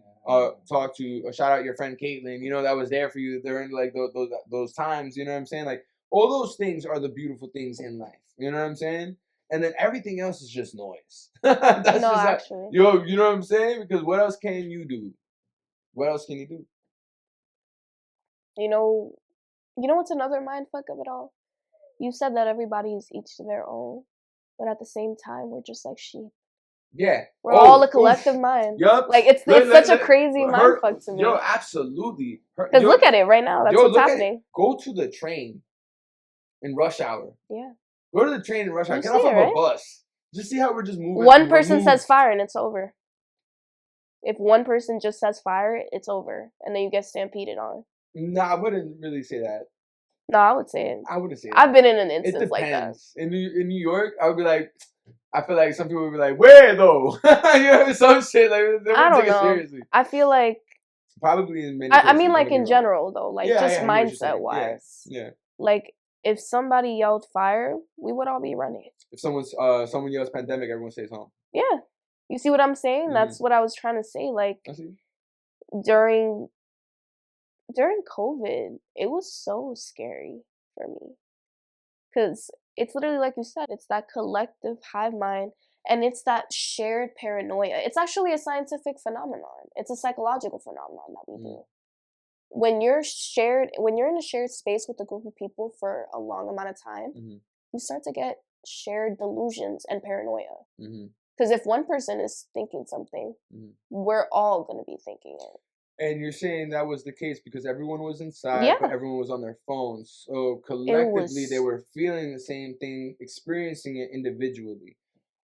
talk to. Or shout out your friend Caitlin, that was there for you during like those times. You know what I'm saying? Like, all those things are the beautiful things in life. You know what I'm saying? And then everything else is just noise. That's No, just actually. you know what I'm saying? Because what else can you do? What else can you do? You know what's another mind fuck of it all? You said that everybody's each to their own, but at the same time, we're just like sheep. Yeah. We're all a collective mind. Yup. Like, it's such a crazy mind fuck to me. Yo, absolutely. Because look at it right now. That's what's happening. Go to the train in rush hour. Yeah. Go to the train in rush hour. Get off of a bus. Just see how we're just moving. One person says fire and it's over. If one person just says fire, it's over. And then you get stampeded on. No, I wouldn't really say that. No, I would say it. I wouldn't say that. I've been in an instance like that. In New York, I would be like, I feel like some people would be like, where though? Some shit. Like, I don't know. Seriously. I feel like. Probably in many I mean, like in general though. Like, just mindset wise. Yeah. Like, if somebody yelled fire, we would all be running. If someone yells pandemic, everyone stays home. Yeah. You see what I'm saying? Mm-hmm. That's what I was trying to say. Like, during COVID, it was so scary for me. Because it's literally like you said, it's that collective hive mind, and it's that shared paranoia. It's actually a scientific phenomenon. It's a psychological phenomenon that we do. When you're in a shared space with a group of people for a long amount of time, you start to get shared delusions and paranoia. Because if one person is thinking something, we're all going to be thinking it. And you're saying that was the case because everyone was inside, but everyone was on their phones. So collectively, they were feeling the same thing, experiencing it individually.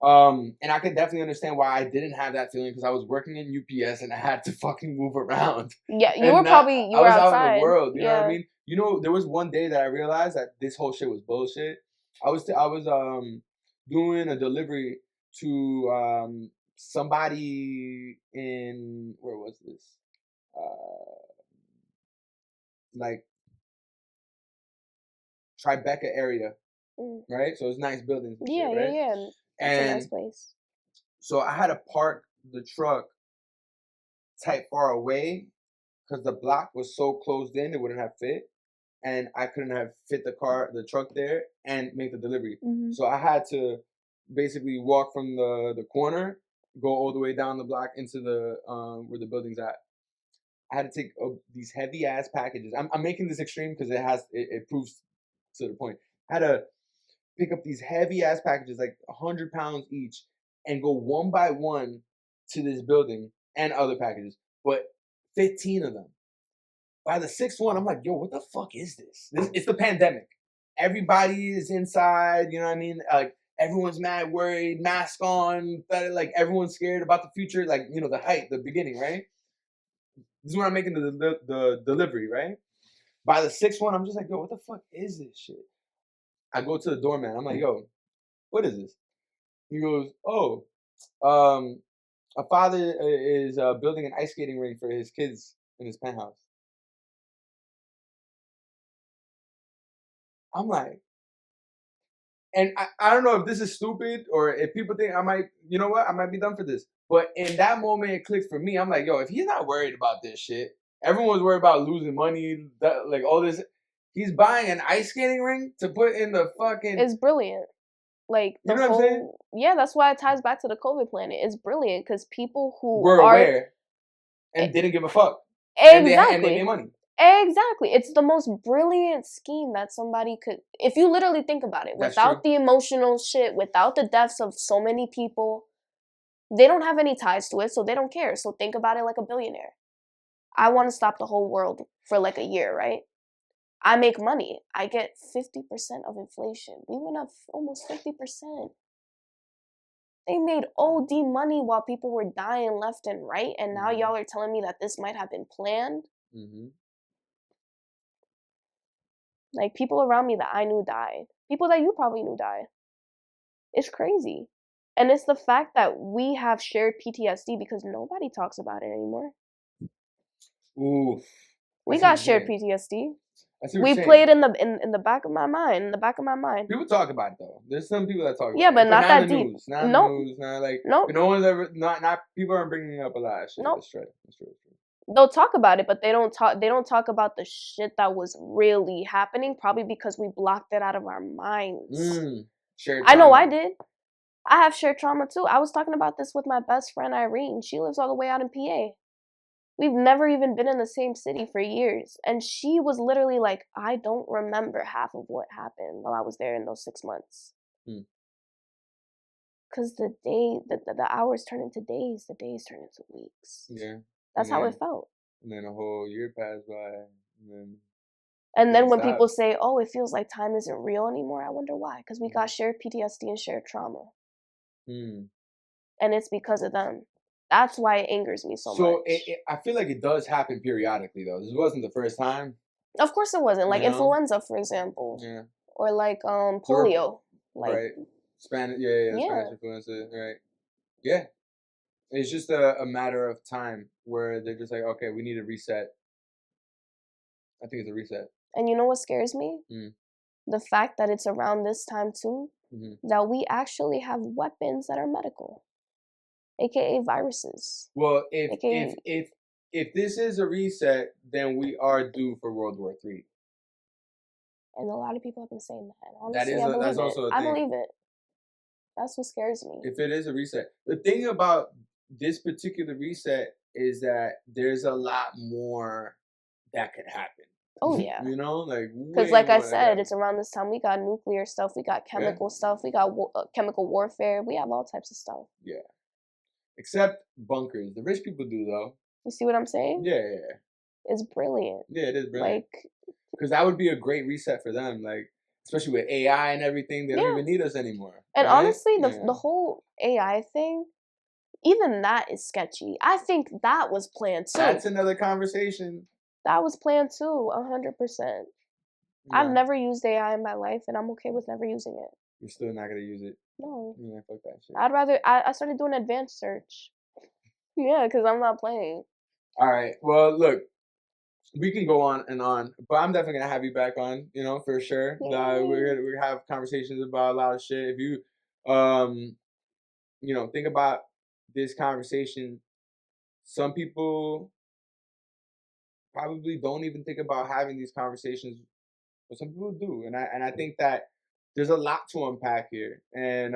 And I could definitely understand why I didn't have that feeling, because I was working in UPS and I had to fucking move around. Yeah, you were outside. Out in the world. You know what I mean? There was one day that I realized that this whole shit was bullshit. I was doing a delivery to somebody in, where was this? Like Tribeca area, right? So it's nice buildings. Yeah, shit, right? yeah. It's a nice place. So I had to park the truck type far away because the block was so closed in, it wouldn't have fit, and I couldn't have fit the truck there and make the delivery. So I had to basically walk from the corner, go all the way down the block into the where the building's at. I had to take these heavy ass packages. I'm making this extreme because it proves to the point. I had to pick up these heavy ass packages, like 100 pounds each, and go one by one to this building and other packages, but 15 of them. By the sixth one, I'm like, yo, what the fuck is this? It's the pandemic. Everybody is inside, you know what I mean? Like, everyone's mad worried, mask on, like everyone's scared about the future, like, the beginning, right? This is when I'm making the delivery, right? By the sixth one, I'm just like, yo, what the fuck is this shit? I go to the doorman. I'm like, yo, what is this? He goes, oh, a father is building an ice skating rink for his kids in his penthouse. I'm like, and I don't know if this is stupid or if people think I might, you know what, I might be done for this. But in that moment, it clicked for me. I'm like, yo, if he's not worried about this shit, everyone's worried about losing money, like all this. He's buying an ice skating rink to put in the fucking. It's brilliant. Like the You know what I'm saying? whole, yeah, that's why it ties back to the COVID planet. It's brilliant because people who Were are aware and didn't give a fuck, and they exactly. made money. Exactly. It's the most brilliant scheme that somebody could, if you literally think about it, That's without true. the emotional shit, without the deaths of so many people, they don't have any ties to it, so they don't care. So think about it like a billionaire. I want to stop the whole world for like a year, right? I make money. I get 50% of inflation. We went up almost 50%. They made OD money while people were dying left and right, and now y'all are telling me that this might have been planned? Mm-hmm. Like, people around me that I knew died. People that you probably knew died. It's crazy. And it's the fact that we have shared PTSD because nobody talks about it anymore. Oof. We got shared PTSD. We saying. played in the back of my mind. In the back of my mind. People talk about it though. There's some people that talk about it. Yeah, but not that deep. News. Not in the news. Not like no one's ever not people aren't bringing up a lot of shit. Nope. That's true. That's true. They'll talk about it, but they don't talk about the shit that was really happening, probably because we blocked it out of our minds. Shared I know I did. I have shared trauma too. I was talking about this with my best friend Irene. She lives all the way out in PA. We've never even been in the same city for years. And she was literally like, I don't remember half of what happened while I was there in those 6 months. Because the hours turn into days, the days turn into weeks. Yeah. That's how it felt. And then a whole year passed by. And then when people say, oh, it feels like time isn't real anymore, I wonder why. Because we got shared PTSD and shared trauma. And it's because of them. That's why it angers me so much. So I feel like it does happen periodically, though. This wasn't the first time. Of course it wasn't. Like influenza, for example. Yeah. Or like polio. Right. Spanish influenza. Right. Yeah. It's just a matter of time where they're just like, okay, we need a reset. I think it's a reset. And you know what scares me? The fact that it's around this time too, that we actually have weapons that are medical, aka viruses. Well, if this is a reset, then we are due for World War III. And a lot of people have been saying that. Honestly, I believe it. That's what scares me. If it is a reset, the thing about this particular reset is that there's a lot more that could happen. Oh yeah. You know, like because like I said, it's around this time we got nuclear stuff, we got chemical stuff, we got chemical warfare, we have all types of stuff. Yeah. Except bunkers. The rich people do though. You see what I'm saying? Yeah. It's brilliant. Yeah, it is brilliant. Like, because that would be a great reset for them. Like, especially with AI and everything, they don't even need us anymore. And honestly, the whole AI thing, even that is sketchy. I think that was planned too. That's another conversation. That was planned too, 100%. Yeah. I've never used AI in my life, and I'm okay with never using it. You're still not gonna use it? No. Yeah, fuck that shit. I'd rather. I started doing advanced search. Yeah, because I'm not playing. All right. Well, look, we can go on and on, but I'm definitely gonna have you back on. You know, for sure. We're gonna have conversations about a lot of shit. If you, think about this conversation, some people probably don't even think about having these conversations, but some people do, and I think that there's a lot to unpack here, and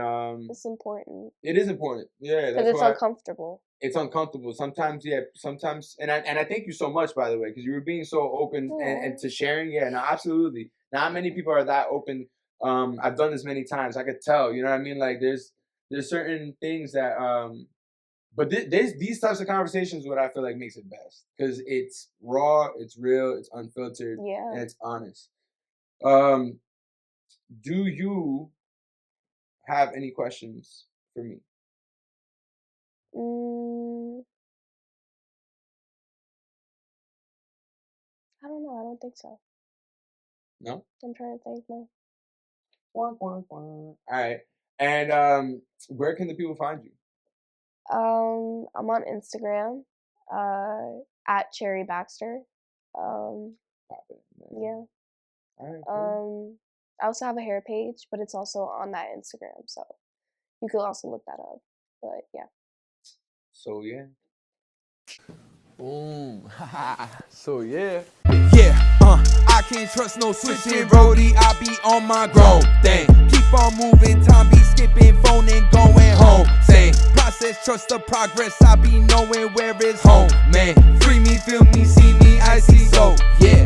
it's important. It is important, yeah, because it's uncomfortable. It's uncomfortable sometimes, yeah. Sometimes, and I thank you so much, by the way, because you were being so open and to sharing. Yeah, no, absolutely. Not many people are that open. I've done this many times. I could tell. You know what I mean? Like there's certain things that but these types of conversations, what I feel like makes it best, because it's raw, it's real, it's unfiltered, and it's honest. Do you have any questions for me? I don't know. I don't think so. No? I'm trying to think now. All right. And where can the people find you? I'm on Instagram, at Cherry Baxter. Yeah. Alright, cool. I also have a hair page, but it's also on that Instagram, so you could also look that up. But yeah. So yeah. Boom. So yeah. Yeah, I can't trust no switching roadie, I be on my grown thing. Keep on moving, time be skipping, phone and going home. Same process, trust the progress, I be knowing where it's home. Man, free me, feel me, see me, I see, so yeah.